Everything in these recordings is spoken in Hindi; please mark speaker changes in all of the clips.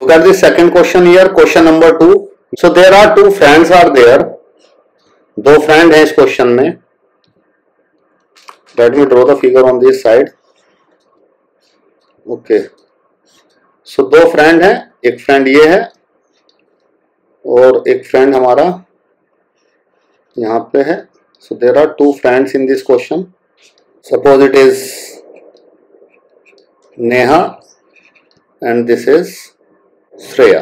Speaker 1: Look at the second question here, question number 2. So there are two friends are there. दो फ्रेंड हैं इस क्वेश्चन में. Let me draw the figure on this side. Okay. So दो फ्रेंड हैं, एक फ्रेंड ये है और एक फ्रेंड हमारा यहाँ पे है. So there are two friends in this question. Suppose it is Neha and this is Shreya.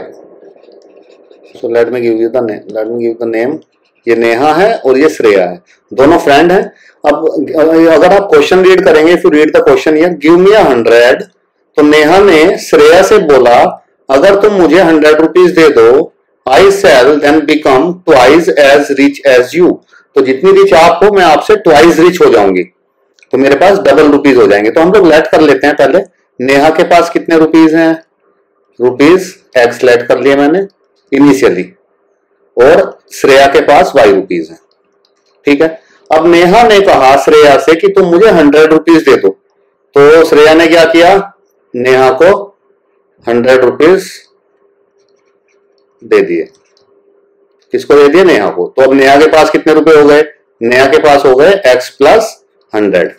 Speaker 1: So let me give you the name. Let me give the name. ये नेहा है और ये श्रेया है, दोनों फ्रेंड हैं. अब अगर आप क्वेश्चन रीड करेंगे, if you read the question here, give me 100. तो नेहा ने श्रेया से बोला अगर तुम मुझे 100 रुपीज दे दो, I shall then become twice as rich as you. तो जितनी रिच आप हो मैं आपसे ट्वाइस रिच हो जाऊंगी, तो मेरे पास डबल रुपीज हो जाएंगे. तो हम लोग लेट कर लेते हैं. पहले नेहा के पास कितने रुपीज हैं, रुपीज एक्स लेट कर लिया मैंने इनिशियली, और श्रेया के पास वाई रुपीज हैं. ठीक है. अब नेहा ने कहा श्रेया से कि तुम मुझे 100 रुपीज दे दो. तो श्रेया ने क्या किया, नेहा को 100 रुपीज दे दिए. किसको दे दिए, नेहा को. तो अब नेहा के पास कितने रुपए हो गए, नेहा के पास हो गए x प्लस 100.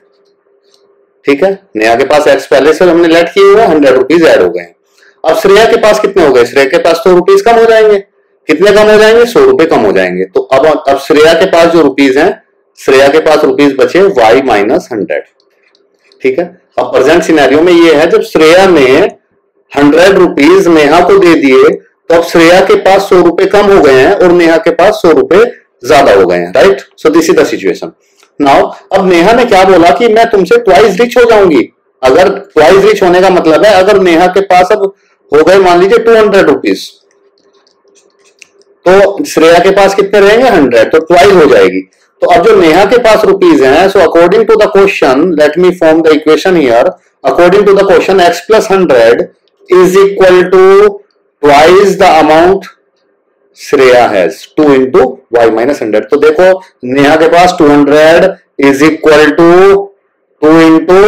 Speaker 1: ठीक है. नेहा के पास x पहले से हमने लेट किए हुए, 100 रुपीज ऐड हो गए. अब श्रेया के पास कितने हो गए, श्रेया के पास 100 रुपीज कम हो जाएंगे. कितने कम हो जाएंगे, 100 रुपए कम हो जाएंगे. तो अब श्रेया के पास जो रुपीज हैं, श्रेया के पास रुपीज बचे y माइनस 100. ठीक है. अब प्रेजेंट सिनेरियो में ये है, जब श्रेया ने 100 रुपीज नेहा को दे दिए, तो अब श्रेया के पास 100 रुपए कम हो गए हैं और नेहा के पास 100 रुपए ज्यादा हो गए हैं. Right. So this is the situation. Now अब नेहा ने क्या बोला कि मैं तुमसे ट्वाइस रिच हो जाऊंगी. अगर ट्वाइस रिच होने का मतलब है, अगर नेहा के पास अब हो गए मान लीजिए 200 रुपीज, तो श्रेया के पास कितने रहेंगे, 100, तो ट्वाइस हो जाएगी. तो अब जो नेहा के पास रुपीज हैं, so according to the question, let me form the equation here. According to the question x plus 100 is equal to twice the amount Shreya has, 2 into Y minus 100. तो देखो नेहा के पास 200 इज इक्वल टू 2 इंटू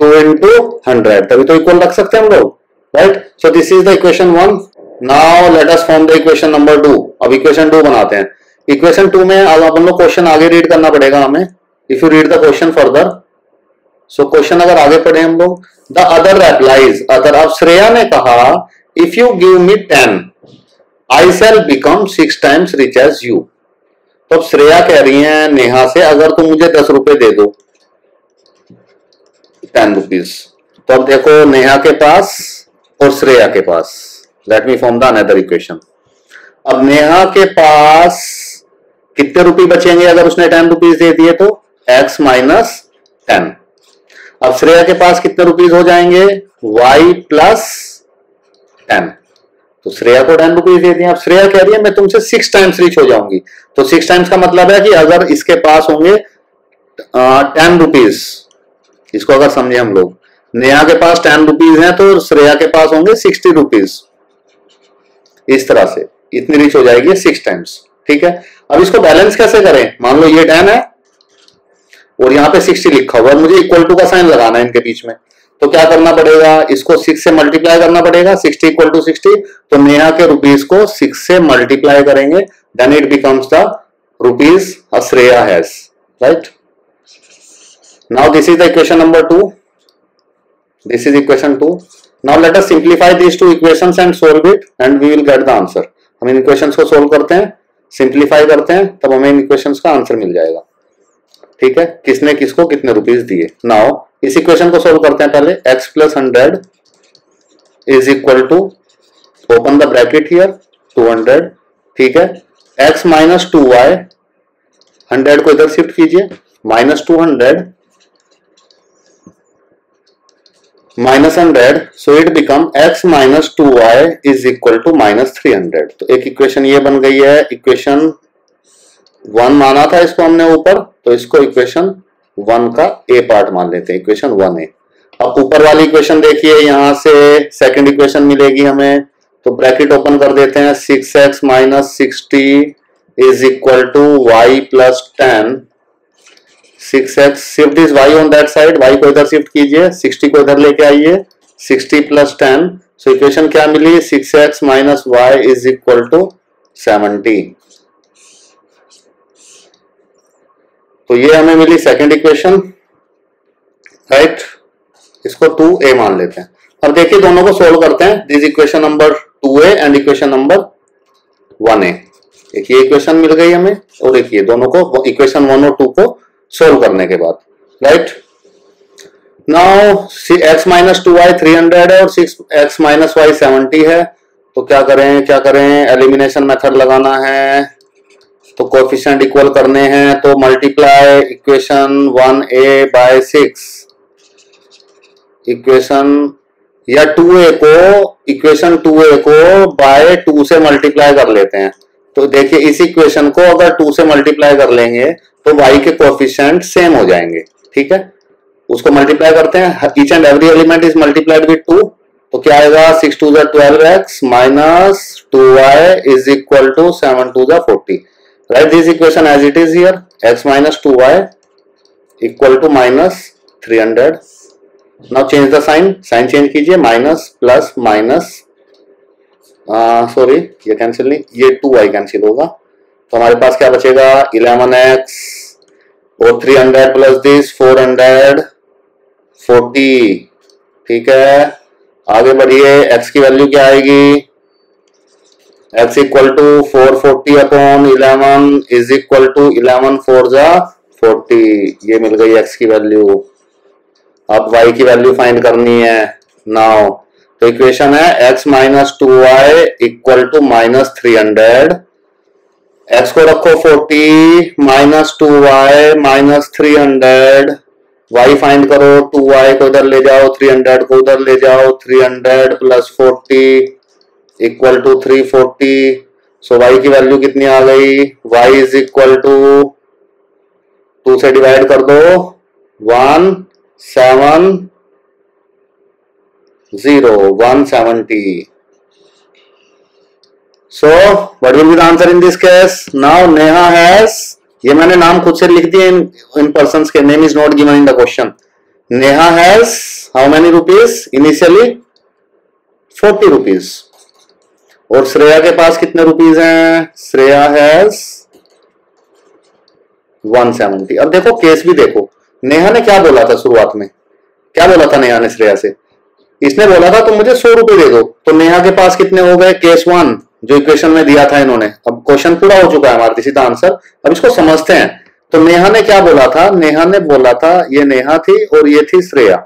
Speaker 1: 100, तभी तो इक्वल रख सकते हैं हम लोग. Right. So this is the equation 1. Now let us form the equation number 2. अब इक्वेशन 2 बनाते हैं. इक्वेशन 2 में अब अपन लोग क्वेश्चन आगे रीड करना पड़ेगा हमें. If you read the question further, so question अगर आगे पढ़े हम लोग, द अदर एप्लाइज अदर. अब श्रेया ने कहा if you give me 10 I shall become 6 times rich as you. तो अब श्रेया कह रही है नेहा से अगर तुम मुझे 10 रुपए दे दो, 10 रुपीज. तो अब देखो नेहा के पास और श्रेया के पास, let me form the another equation. अब नेहा के पास कितने रुपए बचेंगे अगर उसने 10 रुपीज दे दिए, तो x माइनस 10. अब श्रेया के पास कितने रुपीज हो जाएंगे, y प्लस 10. तो श्रेया को 10 रुपीज दे दिए. अब श्रेया कह रही है मैं तुमसे 6 टाइम्स रिच हो जाऊंगी. तो 6 टाइम्स का मतलब है कि अगर इसके पास होंगे 10 रुपीज, इसको अगर समझे हम लोग, नेहा के पास 10 रुपीज हैं तो श्रेया के पास होंगे 60 रुपीज. इस तरह से इतनी रिच हो जाएगी 6 टाइम्स. ठीक है. अब इसको बैलेंस कैसे करें, मान लो ये 10 है और यहाँ पे 60 लिखा हुआ है, मुझे इक्वल टू का साइन लगाना है इनके बीच में. तो क्या करना पड़ेगा, इसको 6 से मल्टीप्लाई करना पड़ेगा. 60 इक्वल टू 60, तो नेहा के रुपीज को 6 से मल्टीप्लाई करेंगे, then it becomes the rupees Shreya has. Right. Now this is the equation number 2. This is equation 2. Now let us simplify these two equations and solve it and we will get the answer. हम इन equations को solve करते हैं, simplify करते हैं, तब हमें इन equations का आंसर मिल जाएगा. ठीक है. किसने किसको कितने रुपीज दिए. Now इस equation को solve करते हैं. पहले x plus 100 is equal to, open the bracket here, 200. ठीक है. x minus 2y, 100 को इधर शिफ्ट कीजिए, minus 200 minus 100, so it become x minus 2y is equal to minus 300. तो एक इक्वेशन ये बन गई है. इक्वेशन 1 माना था इसको हमने ऊपर, तो इसको इक्वेशन 1 का ए पार्ट मान लेते हैं, इक्वेशन 1a. अब ऊपर वाली इक्वेशन देखिए, यहां से सेकंड इक्वेशन मिलेगी हमें, तो ब्रैकेट ओपन कर देते हैं. 6x minus 60 is equal to y plus 10. 6x shift is y on that side, y को इधर शिफ्ट कीजिए, 60 को इधर लेके आइए, 60 प्लस 10, सो इक्वेशन क्या मिली, 6x minus Y is equal to 70। तो ये हमें मिली सेकेंड इक्वेशन, राइट। इसको 2a मान लेते हैं। अब देखिए दोनों को सोल्व करते हैं। This equation number 2a and equation number 1a। एक ये इक्वेशन मिल गई हमें और एक ये, दोनों को इक्वेशन 1 और 2 को सोल्व करने के बाद, right. Now x minus 2y 300 है और 6x माइनस वाई 70 है। तो क्या करें, एलिमिनेशन मेथड लगाना है। तो कोएफिशिएंट इक्वल करने हैं, तो multiply equation 1a bye 6, equation या 2a को, इक्वेशन 2a को बाय 2 से मल्टीप्लाई कर लेते हैं। तो देखिए इस इक्वेशन को अगर 2 से मल्टीप्लाई कर लेंगे तो y के कोएफिशिएंट सेम हो जाएंगे, ठीक है। उसको मल्टीप्लाई करते हैं, each and every element is multiplied with 2। तो क्या आएगा, 6 2 12x minus 2y is equal to 7 2 40। Right this equation as it is here, x minus 2y equal to minus 300। Now change the sign change कीजिए, माइनस प्लस माइनस, सॉरी ये कैंसिल नहीं, ये 2y कैंसिल होगा। तो हमारे पास क्या बचेगा, 11x और 300 प्लस दिस 440, ठीक है। आगे बढ़िए, x की वैल्यू क्या आएगी, x equal to 440 upon 11 is equal to 11 4 जा 40। ये मिल गई x की वैल्यू। अब y की वैल्यू फाइंड करनी है। नाउ तो इक्वेशन है x minus 2y equal to minus 300। x को रखो 40 minus 2y minus 300, y find करो, 2y को इधर ले जाओ, 300 को उधर ले जाओ, 300 plus 40 equal to 340। So y की वैल्यू कितनी आ गई, y इज इक्वल टू 2 से डिवाइड कर दो, 170। So what will be the answer in this case? Now Neha has, ये मैंने नाम खुद से लिख दिए इन पर्सन्स के, name is not given in the question. Neha has how many rupees, initially 40 rupees. और श्रेया के पास कितने रुपीज हैं, श्रेया हैज 170। अब देखो केस भी देखो, नेहा ने क्या बोला था शुरुआत में, क्या बोला था नेहा ने श्रेया से, इसने बोला था तुम मुझे 100 रुपए दे दो। तो नेहा के पास कितने हो गए, केस 1 जो इक्वेशन में दिया था इन्होंने। अब क्वेश्चन पूरा हो चुका है हमारा, सीधा आंसर। अब इसको समझते हैं। तो नेहा ने क्या बोला था, नेहा ने बोला था, ये नेहा थी और ये थी श्रेया।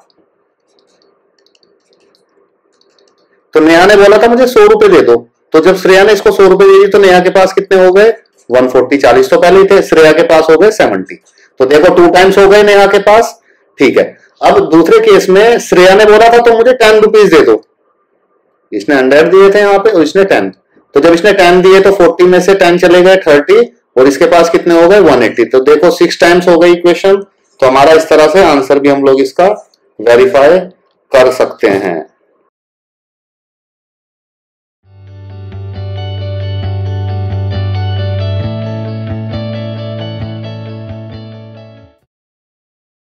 Speaker 1: तो नेहा ने बोला था मुझे 100 रुपए दे दो। तो जब श्रेया ने इसको 100 रुपए दे दी तो नेहा के पास कितने हो गए, 140, 40 तो पहले ही थे, श्रेया के पास हो गए 70। तो देखो 2 टाइम्स हो गए नेहा के पास, ठीक है। अब दूसरे केस में श्रेया ने बोला था तो मुझे 10 रुपीज दे दो। इसने 100 दिए थे यहाँ पे और इसने 10। तो जब इसने 10 दिए तो 40 में से 10 चले गए 30 और इसके पास कितने हो गए 180। तो देखो 6 टाइम्स हो गई इक्वेशन। तो हमारा इस तरह से आंसर भी हम लोग इसका वेरीफाई कर सकते हैं।